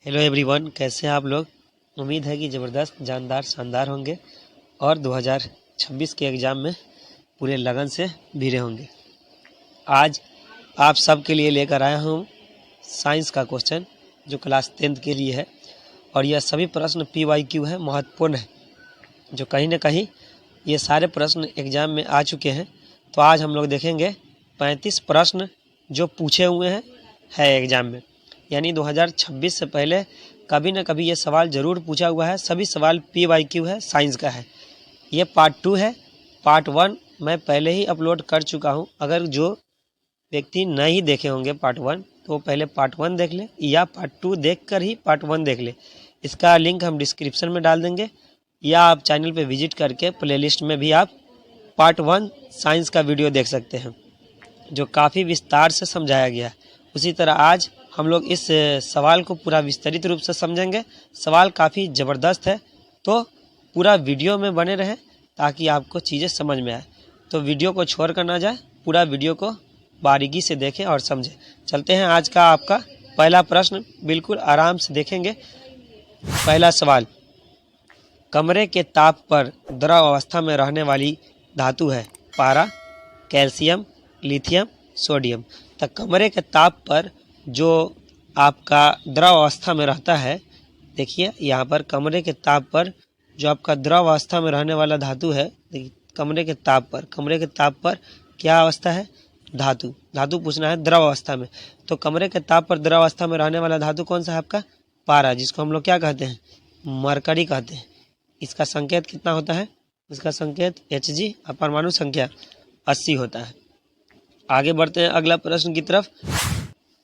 Hello everyone, कैसे हैं आप लोग। उम्मीद है कि ज़बरदस्त जानदार शानदार होंगे और 2026 के एग्ज़ाम में पूरे लगन से भिड़े होंगे। आज आप सब के लिए लेकर आया हूँ साइंस का क्वेश्चन जो क्लास 10th के लिए है और यह सभी प्रश्न PYQ है, महत्वपूर्ण है, जो कहीं ना कहीं ये सारे प्रश्न एग्ज़ाम में आ चुके हैं। तो आज हम लोग देखेंगे 35 प्रश्न जो पूछे हुए हैं एग्ज़ाम में, यानी 2026 से पहले कभी ना कभी ये सवाल ज़रूर पूछा हुआ है। सभी सवाल PYQ है, साइंस का है। ये पार्ट 2 है। पार्ट 1 मैं पहले ही अपलोड कर चुका हूँ। अगर जो व्यक्ति नहीं देखे होंगे पार्ट 1 तो पहले पार्ट 1 देख ले या पार्ट 2 देख कर ही पार्ट 1 देख ले। इसका लिंक हम डिस्क्रिप्शन में डाल देंगे या आप चैनल पे विजिट करके प्लेलिस्ट में भी आप पार्ट 1 साइंस का वीडियो देख सकते हैं, जो काफ़ी विस्तार से समझाया गया है। उसी तरह आज हम लोग इस सवाल को पूरा विस्तृत रूप से समझेंगे। सवाल काफ़ी ज़बरदस्त है, तो पूरा वीडियो में बने रहें ताकि आपको चीज़ें समझ में आए। तो वीडियो को छोड़ कर ना जाए, पूरा वीडियो को बारीकी से देखें और समझें। चलते हैं आज का आपका पहला प्रश्न, बिल्कुल आराम से देखेंगे। पहला सवाल, कमरे के ताप पर द्रव अवस्था में रहने वाली धातु है पारा, कैल्शियम, लिथियम, सोडियम। तो कमरे के ताप पर जो आपका द्रव अवस्था में रहता है, देखिए यहाँ पर कमरे के ताप पर जो आपका द्रव अवस्था में रहने वाला धातु है, देखिए कमरे के ताप पर क्या अवस्था है, धातु पूछना है द्रव अवस्था में। तो कमरे के ताप पर द्रव अवस्था में रहने वाला धातु कौन सा है आपका, पारा, जिसको हम लोग क्या कहते हैं, मरकरी कहते हैं। इसका संकेत कितना होता है, इसका संकेत Hg, परमाणु संख्या 80 होता है। आगे बढ़ते हैं अगला प्रश्न की तरफ।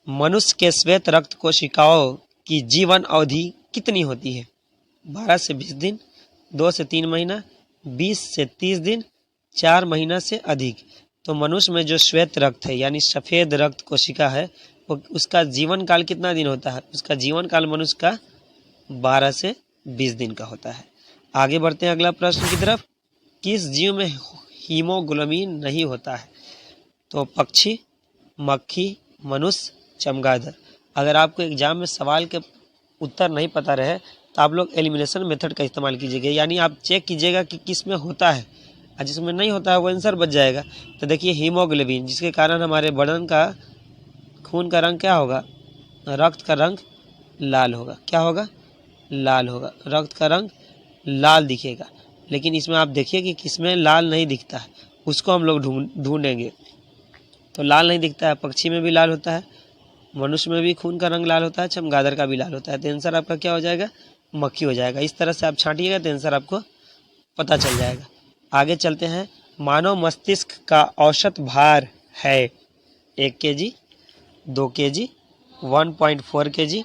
मनुष्य के श्वेत रक्त कोशिकाओं की जीवन अवधि कितनी होती है, 12 से 20 दिन, 2 से 3 महीना, 20 से 30 दिन, 4 महीना से अधिक। तो मनुष्य में जो श्वेत रक्त है यानी सफ़ेद रक्त कोशिका है, वो उसका जीवन काल कितना दिन होता है, उसका जीवन काल मनुष्य का 12 से 20 दिन का होता है। आगे बढ़ते हैं अगला प्रश्न की तरफ। किस जीव में हीमोग्लोबिन नहीं होता है, तो पक्षी, मक्खी, मनुष्य, चमगादड़। अगर आपको एग्जाम में सवाल के उत्तर नहीं पता रहे तो आप लोग एलिमिनेशन मेथड का इस्तेमाल कीजिएगा, यानी आप चेक कीजिएगा कि किस में होता है और जिसमें नहीं होता है वो आंसर बच जाएगा। तो देखिए हीमोग्लोबिन, जिसके कारण हमारे बदन का खून का रंग क्या होगा, रक्त का रंग लाल होगा। क्या होगा, लाल होगा, रक्त का रंग लाल दिखेगा। लेकिन इसमें आप देखिए कि किसमें लाल नहीं दिखता है, उसको हम लोग ढूंढेंगे। तो लाल नहीं दिखता है, पक्षी में भी लाल होता है, मनुष्य में भी खून का रंग लाल होता है, चमगादड़ का भी लाल होता है। तो आंसर आपका क्या हो जाएगा, मक्खी हो जाएगा। इस तरह से आप छांटिएगा तो आंसर आपको पता चल जाएगा। आगे चलते हैं। मानव मस्तिष्क का औसत भार है 1 kg, 2 kg, 1.4 kg,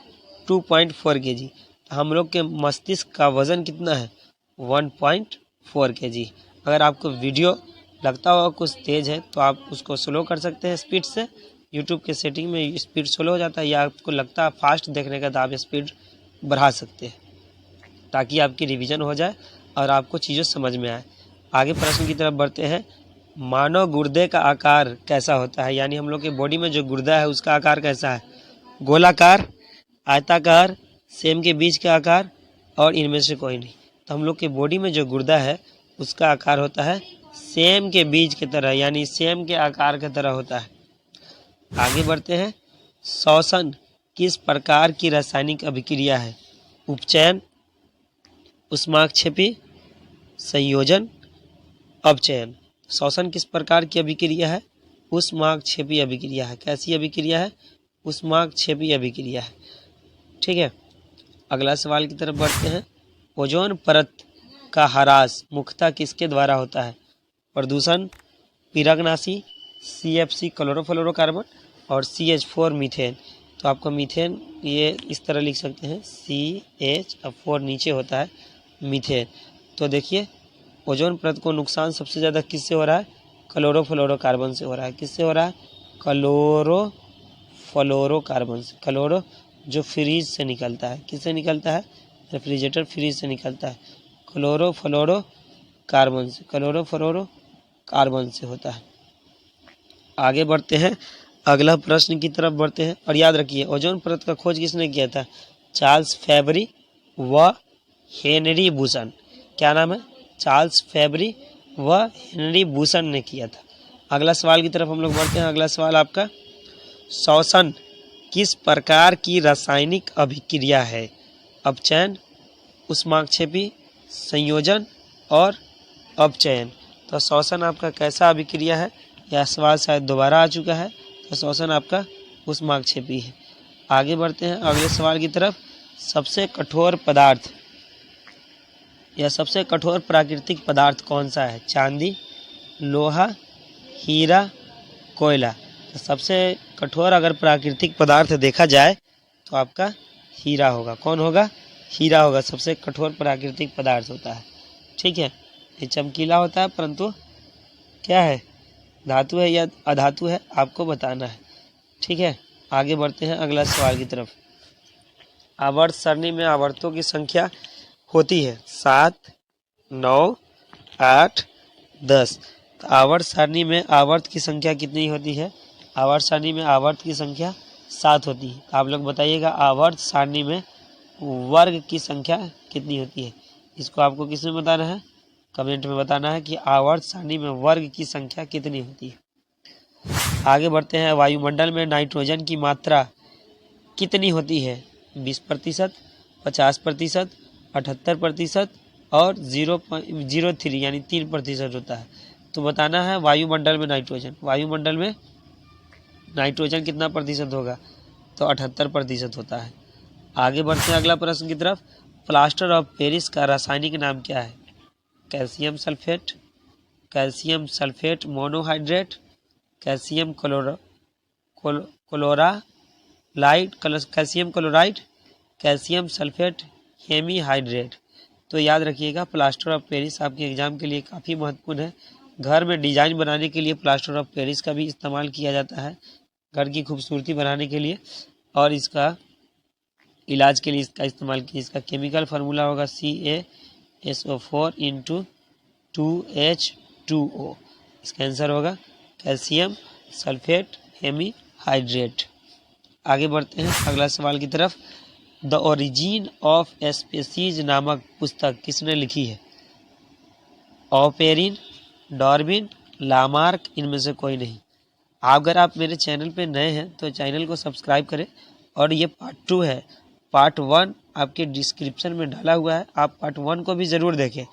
2.4 kg। हम लोग के मस्तिष्क का वज़न कितना है, 1.4 kg। अगर आपको वीडियो लगता होगा कुछ तेज़ है तो आप उसको स्लो कर सकते हैं स्पीड से। यूट्यूब के सेटिंग में स्पीड स्लो हो जाता है, या आपको लगता है फास्ट देखने का तो आप स्पीड बढ़ा सकते हैं ताकि आपकी रिवीजन हो जाए और आपको चीज़ें समझ में आए। आगे प्रश्न की तरफ बढ़ते हैं। मानव गुर्दे का आकार कैसा होता है, यानी हम लोग के बॉडी में जो गुर्दा है उसका आकार कैसा है, गोलाकार, आयताकार, सेम के बीच का आकार, और इनमें से कोई नहीं। तो हम लोग के बॉडी में जो गुर्दा है उसका आकार होता है सेम के बीज की तरह, यानी सेम के आकार की तरह होता है। आगे बढ़ते हैं। श्वसन किस प्रकार की रासायनिक अभिक्रिया है, उपचयन, ऊष्माक्षेपी, संयोजन, अपचयन। श्वसन किस प्रकार की अभिक्रिया है, ऊष्माक्षेपी अभिक्रिया है। कैसी अभिक्रिया है, ऊष्माक्षेपी अभिक्रिया है। ठीक है, अगला सवाल की तरफ बढ़ते हैं। ओजोन परत का ह्रास मुख्यतः किसके द्वारा होता है, प्रदूषण, पीरागनाशी, CFC क्लोरोफ्लोरोकार्बन, और CH4 मीथेन। तो आपको मीथेन ये इस तरह लिख सकते हैं, CH4 नीचे होता है मीथेन। तो देखिए ओजोन परत को नुकसान सबसे ज़्यादा किससे हो रहा है, क्लोरोफ्लोरोकार्बन से हो रहा है। किससे हो रहा है, क्लोरोफ्लोरोकार्बन से। क्लोरो जो फ्रीज से निकलता है, किससे निकलता है, रेफ्रिजरेटर फ्रीज से निकलता है, क्लोरोफ्लोरोकार्बन से, क्लोरोफ्लोरोकार्बन से होता है। आगे बढ़ते हैं, अगला प्रश्न की तरफ बढ़ते हैं। और याद रखिए ओजोन परत का खोज किसने किया था, चार्ल्स फैबरी व हेनरी बुसन। क्या नाम है? चार्ल्स फैबरी व हेनरी बुसन ने किया था। अगला सवाल की तरफ हम लोग बढ़ते हैं। अगला सवाल आपका, श्वसन किस प्रकार की रासायनिक अभिक्रिया है? अपचयन, ऊष्माक्षेपी, संयोजन और अपचयन। तो श्वसन आपका कैसा अभिक्रिया है? यह सवाल शायद दोबारा आ चुका है। तो श्वसन आपका ऊष्माक्षेपी है। आगे बढ़ते हैं अगले सवाल की तरफ। सबसे कठोर पदार्थ या सबसे कठोर प्राकृतिक पदार्थ कौन सा है? चांदी, लोहा, हीरा, कोयला। तो सबसे कठोर अगर प्राकृतिक पदार्थ देखा जाए तो आपका हीरा होगा। कौन होगा? हीरा होगा। सबसे कठोर प्राकृतिक पदार्थ होता है। ठीक है, ये चमकीला होता है परंतु क्या है, धातु है या अधातु है, आपको बताना है। ठीक है, आगे बढ़ते हैं अगला सवाल की तरफ। आवर्त सरणी में आवर्तों की संख्या होती है 7, 9, 8, 10। तो आवर्त सारणी में आवर्त की संख्या कितनी होती है? आवर्त सारणी में आवर्त की संख्या 7 होती है। आप लोग बताइएगा आवर्त सारणी में वर्ग की संख्या कितनी होती है? इसको आपको किसमें बताना है? कमेंट में बताना है कि आवर्त सारणी में वर्ग की संख्या कितनी होती है। आगे बढ़ते हैं। वायुमंडल में नाइट्रोजन की मात्रा कितनी होती है? 20%, 50%, 78% और 0.03 यानी 3% होता है। तो बताना है वायुमंडल में नाइट्रोजन कितना प्रतिशत होगा? तो 78% होता है। आगे बढ़ते हैं अगला प्रश्न की तरफ। प्लास्टर ऑफ पेरिस का रासायनिक नाम क्या है? Calcium sulphate, calcium sulphate monohydrate, calcium calcium chloride, calcium sulphate hemihydrate. तो याद रखिएगा प्लास्टर ऑफ पेरिस आपके एग्जाम के लिए काफ़ी महत्वपूर्ण है। घर में डिजाइन बनाने के लिए प्लास्टर ऑफ पेरिस का भी इस्तेमाल किया जाता है, घर की खूबसूरती बनाने के लिए, और इसका इलाज के लिए इसका इस्तेमाल किया। इसका केमिकल फार्मूला होगा CaSO4 × 2H2O। इसका आंसर होगा कैल्शियम सल्फेट हेमीहाइड्रेट। आगे बढ़ते हैं अगला सवाल की तरफ। द ओरिजिन ऑफ स्पीसीज नामक पुस्तक किसने लिखी है? ऑपेरिन, डार्विन, लामार्क, इनमें से कोई नहीं। अगर आप मेरे चैनल पे नए हैं तो चैनल को सब्सक्राइब करें। और ये पार्ट 2 है, पार्ट 1 आपके डिस्क्रिप्शन में डाला हुआ है, आप पार्ट 1 को भी ज़रूर देखें।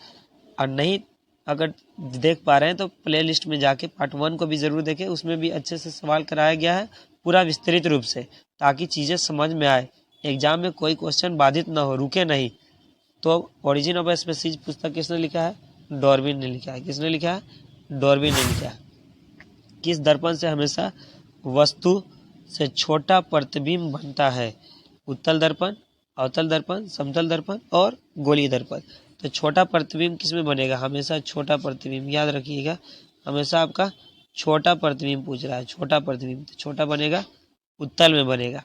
और नहीं अगर देख पा रहे हैं तो प्ले लिस्ट में जाके पार्ट 1 को भी ज़रूर देखें। उसमें भी अच्छे से सवाल कराया गया है पूरा विस्तृत रूप से, ताकि चीज़ें समझ में आए, एग्जाम में कोई क्वेश्चन बाधित ना हो, रुके नहीं। तो ओरिजिन ऑफ स्पीसीज पुस्तक किसने लिखा है? डार्विन ने लिखा है। किसने लिखा है? डार्विन ने लिखा है। किस दर्पण से हमेशा वस्तु से छोटा प्रतिबिंब बनता है? उत्तल दर्पण, अवतल दर्पण, समतल दर्पण और गोलीय दर्पण। तो छोटा प्रतिबिंब किस में बनेगा? हमेशा छोटा प्रतिबिंब, याद रखिएगा, हमेशा आपका छोटा प्रतिबिंब पूछ रहा है। छोटा प्रतिबिंब तो छोटा बनेगा, उत्तल में बनेगा।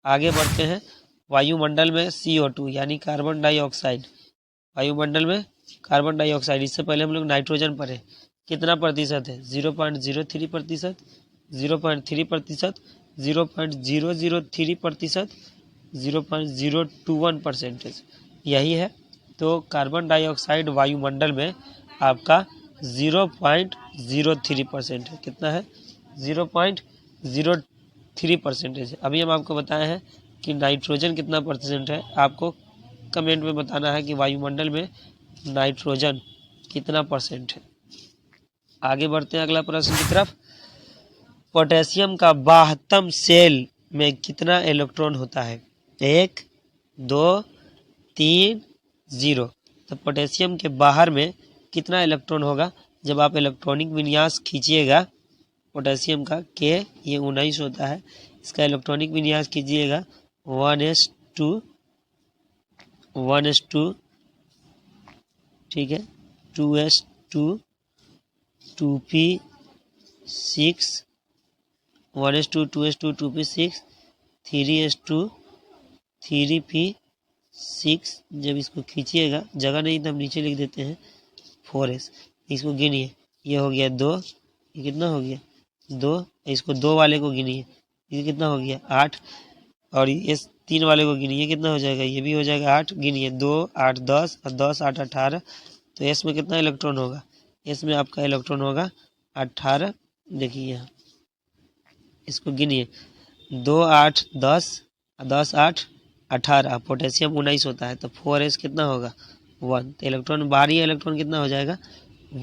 आगे बढ़ते हैं। वायुमंडल में CO2 यानी कार्बन डाइऑक्साइड, वायुमंडल में कार्बन डाइऑक्साइड, इससे पहले हम लोग नाइट्रोजन पढ़े, कितना प्रतिशत है? 0.03%, 0.3%, 0.003%, 0.021%, यही है। तो कार्बन डाइऑक्साइड वायुमंडल में आपका 0.03% है। कितना है? 0.03% है। अभी हम आपको बताए हैं कि नाइट्रोजन कितना % है। आपको कमेंट में बताना है कि वायुमंडल में नाइट्रोजन कितना % है। आगे बढ़ते हैं अगला प्रश्न की तरफ। पोटेशियम का बाह्यतम शेल में कितना इलेक्ट्रॉन होता है? 1, 2, 3, 0। तो पोटेशियम के बाहर में कितना इलेक्ट्रॉन होगा? जब आप इलेक्ट्रॉनिक विन्यास खींचिएगा पोटेशियम का, K ये 19 होता है, इसका इलेक्ट्रॉनिक विन्यास कीजिएगा 1s2, 1s2, ठीक है, 2s2, 2p6, 1s2, 2s2, 2p6, 3s2, 3p6। जब इसको खींचिएगा, जगह नहीं तो हम नीचे लिख देते हैं 4s। इसको गिनिए, ये हो गया 2, ये कितना हो गया 2, इसको 2 वाले को गिनिए, ये कितना हो गया 8, और ये 3 वाले को गिनिए, कितना हो जाएगा, ये भी हो जाएगा 8, गिनिए 2 8 10 और 10 8 18। तो एस में कितना इलेक्ट्रॉन होगा, एस में आपका इलेक्ट्रॉन होगा 18। देखिए यहाँ इसको गिनिए, 2 8 10 10 8 18, पोटेशियम 19 होता है, तो 4s कितना होगा 1। तो इलेक्ट्रॉन बाहरी इलेक्ट्रॉन कितना हो जाएगा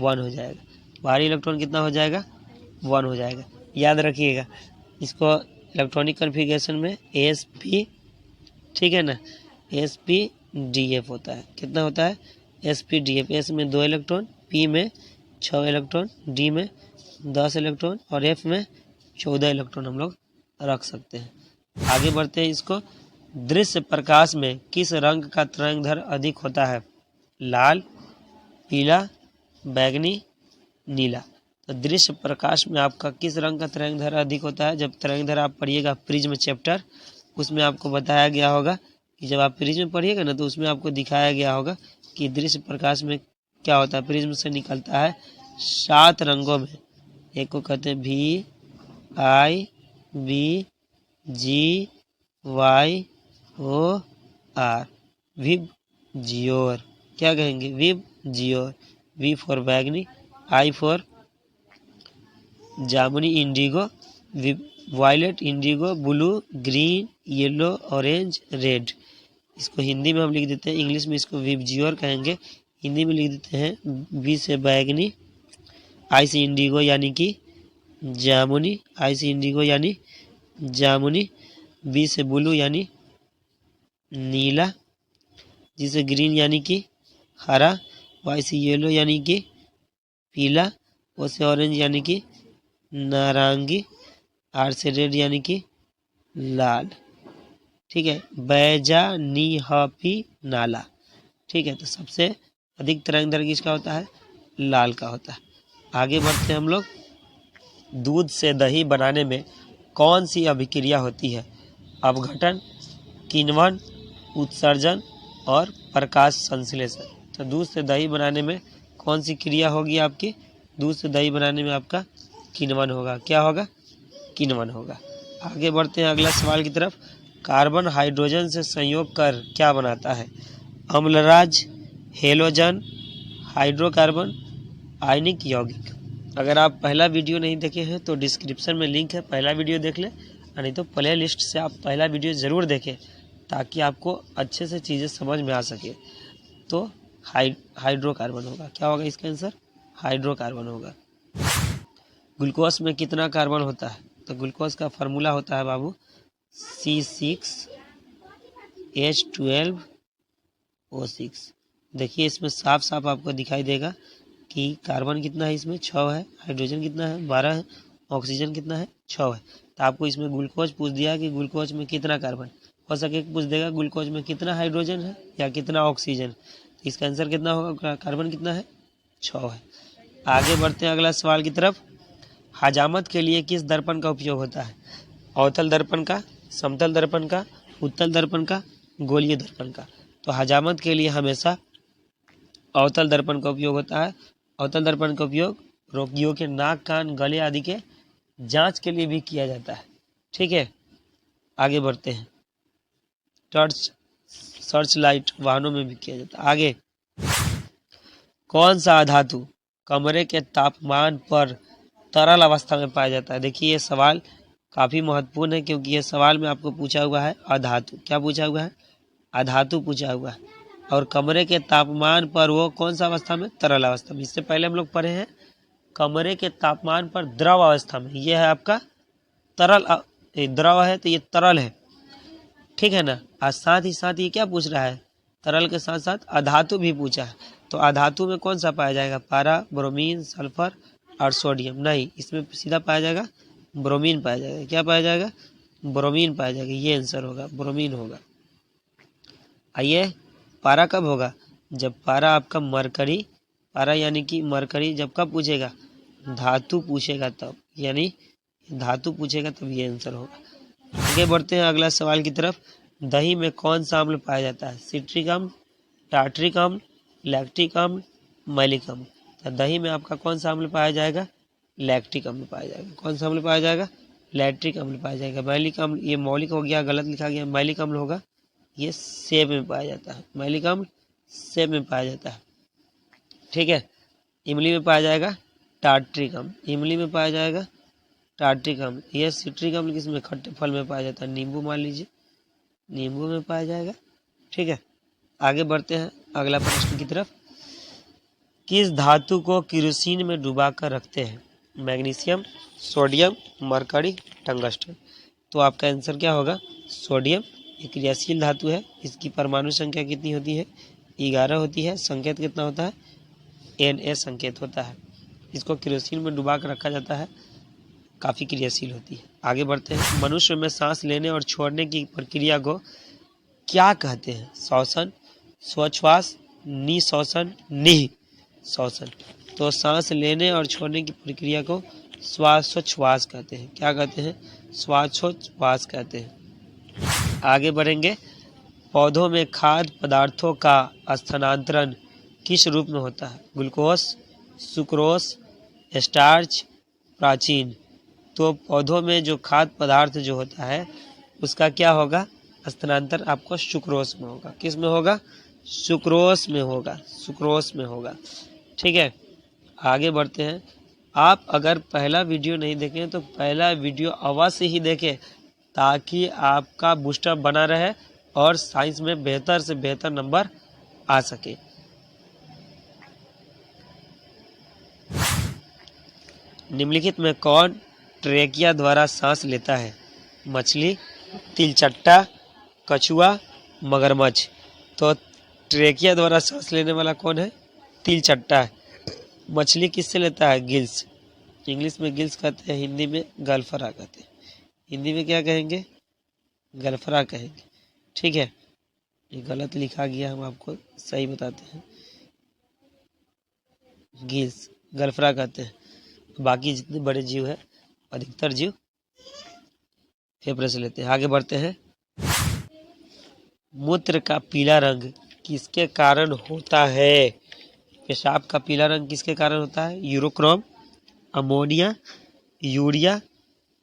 1 हो जाएगा, बाहरी इलेक्ट्रॉन कितना हो जाएगा 1 हो जाएगा। याद रखिएगा इसको इलेक्ट्रॉनिक कन्फिगरेशन में sp, ठीक है ना, sp-df होता है। कितना होता है sp-df, s में 2 इलेक्ट्रॉन, p में 6 इलेक्ट्रॉन, d में 10 इलेक्ट्रॉन और f में 14 इलेक्ट्रॉन हम लोग रख सकते हैं। आगे बढ़ते हैं। इसको दृश्य प्रकाश में किस रंग का तरंगदैर्घ्य अधिक होता है, लाल, पीला, बैगनी, नीला। तो दृश्य प्रकाश में आपका किस रंग का तरंगदैर्घ्य अधिक होता है, जब तरंगदैर्घ्य आप पढ़िएगा प्रिज्म चैप्टर, उसमें आपको बताया गया होगा कि जब आप प्रिज्म पढ़िएगा ना तो उसमें आपको दिखाया गया होगा कि दृश्य प्रकाश में क्या होता है, प्रिज्म से निकलता है 7 रंगों में। एक को कहते हैं VIB GYOR, विब जियोर। क्या कहेंगे, विब जियोर। V फॉर बैगनी, I फॉर जामुनी indigo, violet, indigo, blue, green, yellow, orange, red. इसको हिंदी में हम लिख देते हैं, इंग्लिश में इसको विबजियोर कहेंगे, हिंदी में लिख देते हैं बी से बैगनी, आई से इंडिगो यानी कि जामुनी, आई से इंडिगो यानी जामुनी, बी से ब्लू यानी नीला, जी से ग्रीन यानी कि हरा, वाई से येलो यानी कि पीला, ओ से ऑरेंज यानी कि नारंगी, आर से रेड यानी कि लाल। ठीक है, बैजा नी हपी नाला। ठीक है, तो सबसे अधिक तरंगदैर्घ्य किसका होता है, लाल का होता है। आगे बढ़ते हैं हम लोग। दूध से दही बनाने में कौन सी अभिक्रिया होती है, अपघटन, किण्वन, उत्सर्जन और प्रकाश संश्लेषण। तो दूध से दही बनाने में कौन सी क्रिया होगी आपकी, दूध से दही बनाने में आपका किण्वन होगा। क्या होगा, किण्वन होगा। आगे बढ़ते हैं अगला सवाल की तरफ। कार्बन हाइड्रोजन से संयोग कर क्या बनाता है, अम्लराज, हेलोजन, हाइड्रोकार्बन, आयनिक यौगिक। अगर आप पहला वीडियो नहीं देखे हैं तो डिस्क्रिप्शन में लिंक है, पहला वीडियो देख लें, नहीं तो प्ले लिस्ट से आप पहला वीडियो ज़रूर देखें ताकि आपको अच्छे से चीज़ें समझ में आ सके। तो हाइड्रोकार्बन होगा। क्या होगा इसका आंसर, हाइड्रोकार्बन होगा। ग्लूकोज में कितना कार्बन होता है, तो ग्लूकोज का फार्मूला होता है बाबू C6H12O6। देखिए इसमें साफ साफ आपको दिखाई देगा कि कार्बन कितना है, इसमें 6 है, हाइड्रोजन कितना है 12 है, ऑक्सीजन कितना है 6 है। तो आपको इसमें ग्लूकोज पूछ दिया कि ग्लूकोज में कितना कार्बन, हो सके पूछ देगा ग्लूकोज में कितना हाइड्रोजन है या कितना ऑक्सीजन। तो इसका आंसर कितना होगा, कार्बन कितना है 6 है। आगे बढ़ते हैं अगला सवाल की तरफ। हजामत के लिए किस दर्पण का उपयोग होता है, अवतल दर्पण का, समतल दर्पण का, उत्तल दर्पण का, गोलीय दर्पण का। तो हजामत के लिए हमेशा अवतल दर्पण का उपयोग होता है। अवतल दर्पण का उपयोग रोगियों के नाक, कान, गले आदि के जांच के लिए भी किया जाता है। ठीक है, आगे बढ़ते हैं। टॉर्च, सर्च लाइट वाहनों में भी किया जाता है। आगे, कौन सा अधातु कमरे के तापमान पर तरल अवस्था में पाया जाता है। देखिए ये सवाल काफ़ी महत्वपूर्ण है क्योंकि ये सवाल में आपको पूछा हुआ है अधातु। क्या पूछा हुआ है, अधातु पूछा हुआ है, और कमरे के तापमान पर वो कौन सा अवस्था में, तरल अवस्था में। इससे पहले हम लोग पढ़े हैं कमरे के तापमान पर द्रव अवस्था में, ये है आपका तरल, द्रव है तो ये तरल है। ठीक है ना, और साथ ही साथ ये क्या पूछ रहा है, तरल के साथ साथ अधातु भी पूछा है। तो अधातु में कौन सा पाया जाएगा, पारा, ब्रोमीन, सल्फर और सोडियम। नहीं, इसमें सीधा पाया जाएगा ब्रोमीन पाया जाएगा। क्या पाया जाएगा, ब्रोमीन पाया जाएगा। ये आंसर होगा, ब्रोमीन होगा। आइए, पारा कब होगा, जब पारा आपका मरकरी, पारा यानी कि मरकरी जब कब पूछेगा, धातु पूछेगा तब, यानी धातु पूछेगा तब ये आंसर होगा। आगे बढ़ते हैं अगला सवाल की तरफ। दही में कौन सा अम्ल पाया जाता है, सिट्रिक अम्ल, टार्ट्रिक अम्ल, लैक्टिक अम्ल, मैलिक अम्ल। तो दही में आपका कौन सा अम्ल पाया जाएगा, लैक्टिक अम्ल पाया जाएगा। कौन सा अम्ल पाया जाएगा, लैक्टिक अम्ल पाया जाएगा। मैलिक अम्ल, ये मौलिक हो गया, गलत लिखा गया। मैलिक अम्ल होगा, ये सेब में पाया जाता है। मैलिक अम्ल सेब में पाया जाता है, ठीक है। इमली में पाया जाएगा टार्ट्रिक अम्ल, इमली में पाया जाएगा टार्ट्रिक अम्ल। यह सिट्रिक अम्ल किसमें, खट्टे फल में पाया जाता है। नींबू मान लीजिए, नींबू में पाया जाएगा, ठीक है। आगे बढ़ते हैं अगला प्रश्न की तरफ। किस धातु को केरोसिन में डुबाकर रखते हैं? Magnesium, sodium, mercury, tungsten. तो आपका आंसर क्या होगा? सोडियम। ये क्रियाशील धातु है। इसकी परमाणु संख्या कितनी होती है? 11 होती है। संकेत कितना होता है? Na संकेत होता है। इसको केरोसिन में डुबा कर रखा जाता है, काफ़ी क्रियाशील होती है। आगे बढ़ते हैं। मनुष्य में सांस लेने और छोड़ने की प्रक्रिया को क्या कहते हैं? श्वसन, स्वश्वास, निश्वसन, निःश्वसन। तो सांस लेने और छोड़ने की प्रक्रिया को श्वासोच्छ्वास कहते हैं। क्या कहते हैं? श्वासोच्छ्वास कहते हैं। आगे बढ़ेंगे। पौधों में खाद्य पदार्थों का स्थानांतरण किस रूप में होता है? ग्लूकोज, सुक्रोज, स्टार्च, प्राचीन। तो पौधों में जो खाद्य पदार्थ जो होता है उसका क्या होगा? स्थानांतर आपको सुक्रोज में होगा। किस में होगा? सुक्रोज में होगा, सुक्रोज में होगा, ठीक है। आगे बढ़ते हैं। आप अगर पहला वीडियो नहीं देखें तो पहला वीडियो अवश्य ही देखें, ताकि आपका बूस्टअप बना रहे और साइंस में बेहतर से बेहतर नंबर आ सके। निम्नलिखित में कौन ट्रेकिया द्वारा सांस लेता है? मछली, तिलचट्टा, कछुआ, मगरमच्छ। तो ट्रेकिया द्वारा सांस लेने वाला कौन है? तिलचट्टा है। मछली किससे लेता है? गिल्स। इंग्लिश में गिल्स कहते हैं, हिंदी में गलफरा कहते हैं। हिंदी में क्या कहेंगे? गलफरा कहेंगे, ठीक है। ये गलत लिखा गया, हम आपको सही बताते हैं। गिल्स, गलफरा कहते हैं। बाकी जितने बड़े जीव है, अधिकतर जीव फेफड़े से लेते हैं। आगे बढ़ते हैं। मूत्र का पीला रंग किसके कारण होता है? पेशाब का पीला रंग किसके कारण होता है? यूरोक्रोम, अमोनिया, यूरिया,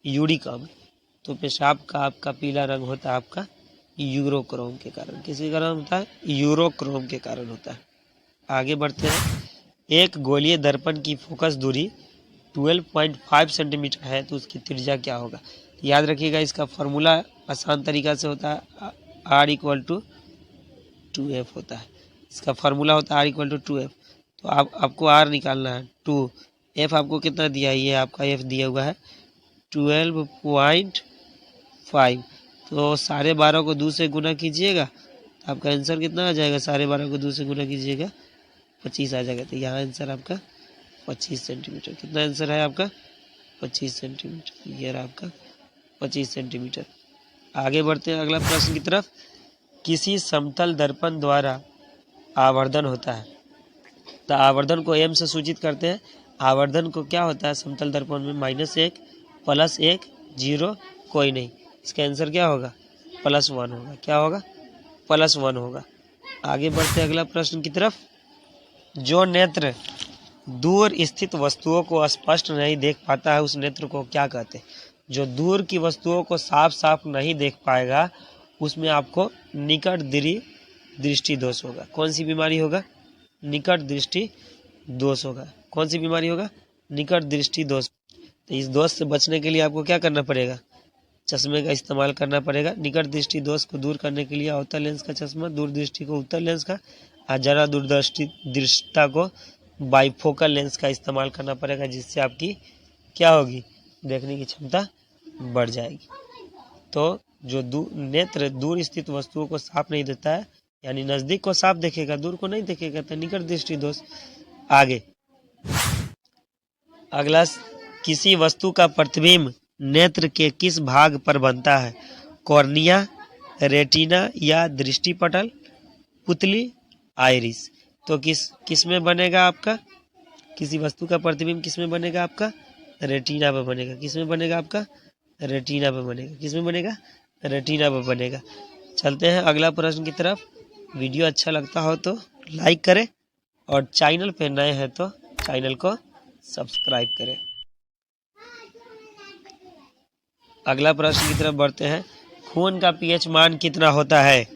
यूरिक अम्ल। तो पेशाब का आपका पीला रंग होता है आपका यूरोक्रोम के कारण। किसके कारण होता है? यूरोक्रोम के कारण होता है। आगे बढ़ते हैं। एक गोलीय दर्पण की फोकस दूरी 12.5 सेंटीमीटर है, तो उसकी त्रिज्या क्या होगा? याद रखिएगा, इसका फॉर्मूला आसान तरीका से होता है, R=2F होता है। इसका फार्मूला होता है R=2F। तो आपको R निकालना है 2, F आपको कितना दिया है? ये आपका F दिया हुआ है 12.5। तो 12.5 को 2 से गुना कीजिएगा तो आपका आंसर कितना आ जाएगा? 12.5 को 2 से गुना कीजिएगा 25 आ जाएगा। तो यहाँ आंसर आपका 25 सेंटीमीटर। कितना आंसर है आपका? 25 सेंटीमीटर। ये रहा आपका 25 सेंटीमीटर। आगे बढ़ते हैं अगला प्रश्न की तरफ। किसी समतल दर्पण द्वारा आवर्धन होता है, तो आवर्धन को m से सूचित करते हैं। आवर्धन को क्या होता है समतल दर्पण में? -1, +1, 0, कोई नहीं। इसका आंसर क्या होगा? +1 होगा। क्या होगा? +1 होगा। आगे बढ़ते हैं अगला प्रश्न की तरफ। जो नेत्र दूर स्थित वस्तुओं को स्पष्ट नहीं देख पाता है, उस नेत्र को क्या कहते हैं? जो दूर की वस्तुओं को साफ साफ नहीं देख पाएगा, उसमें आपको निकट दृष्टि दोष होगा। कौन सी बीमारी होगा? निकट दृष्टि दोष होगा। कौन सी बीमारी होगा? निकट दृष्टि दोष। तो इस दोष से बचने के लिए आपको क्या करना पड़ेगा? चश्मे का इस्तेमाल करना पड़ेगा। निकट दृष्टि दोष को दूर करने के लिए अवतल लेंस का चश्मा, दूर दृष्टि को उत्तल लेंस का, और जरा दृष्टता को बाइफोकल लेंस का इस्तेमाल करना पड़ेगा, जिससे आपकी क्या होगी? देखने की क्षमता बढ़ जाएगी। तो जो नेत्र दूर स्थित वस्तुओं को साफ नहीं देता है, यानी नजदीक को साफ देखेगा, दूर को नहीं देखेगा, तो निकट दृष्टि दोष। आगे अगला, किसी वस्तु का प्रतिबिंब नेत्र के किस भाग पर बनता है? कॉर्निया, रेटिना या दृष्टिपटल, पुतली, आइरिस। तो किस में बनेगा आपका? किसी वस्तु का प्रतिबिंब किस में बनेगा आपका? रेटिना पे बनेगा। किस में बनेगा आपका? रेटिना पे बनेगा। किस में बनेगा? रेटिना पे बनेगा। चलते हैं अगला प्रश्न की तरफ। वीडियो अच्छा लगता हो तो लाइक करें और चैनल पे नए हैं तो चैनल को सब्सक्राइब करें। अगला प्रश्न की तरफ बढ़ते हैं। खून का पीएच मान कितना होता है?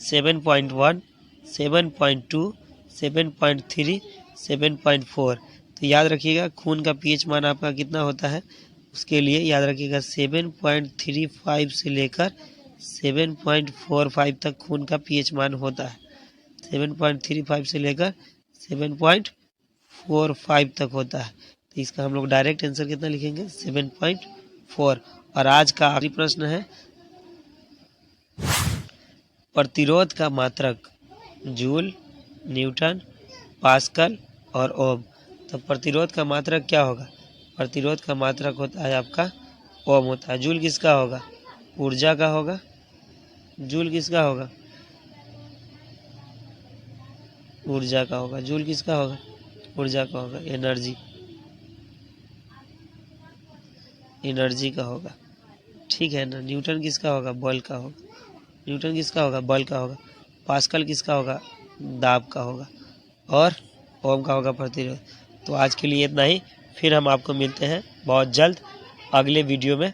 7.1, 7.2, 7.3, 7.4। तो याद रखिएगा खून का पीएच मान आपका कितना होता है, उसके लिए याद रखिएगा 7.35 से लेकर 7.45 तक खून का पीएच मान होता है। 7.35 से लेकर 7.45 तक होता है। तो इसका हम लोग डायरेक्ट आंसर कितना लिखेंगे? 7.4। और आज का आखिरी प्रश्न है, प्रतिरोध का मात्रक जूल, न्यूटन, पास्कल और ओम। तो प्रतिरोध का मात्रक क्या होगा? प्रतिरोध का मात्रक होता है आपका ओम होता है। जूल किसका होगा? ऊर्जा का होगा। जूल किसका होगा? ऊर्जा का होगा। जूल किसका होगा? ऊर्जा का होगा। एनर्जी का होगा। ठीक है ना। न्यूटन किसका होगा? बल का होगा। न्यूटन किसका होगा? बल का होगा। पास्कल किसका होगा? दाब का होगा। और ओम का होगा प्रतिरोध। तो आज के लिए इतना ही। फिर हम आपको मिलते हैं बहुत जल्द अगले वीडियो में।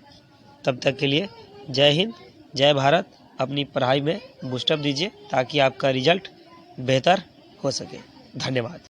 तब तक के लिए जय हिंद, जय भारत। अपनी पढ़ाई में बूस्टअप दीजिए ताकि आपका रिजल्ट बेहतर हो सके। धन्यवाद।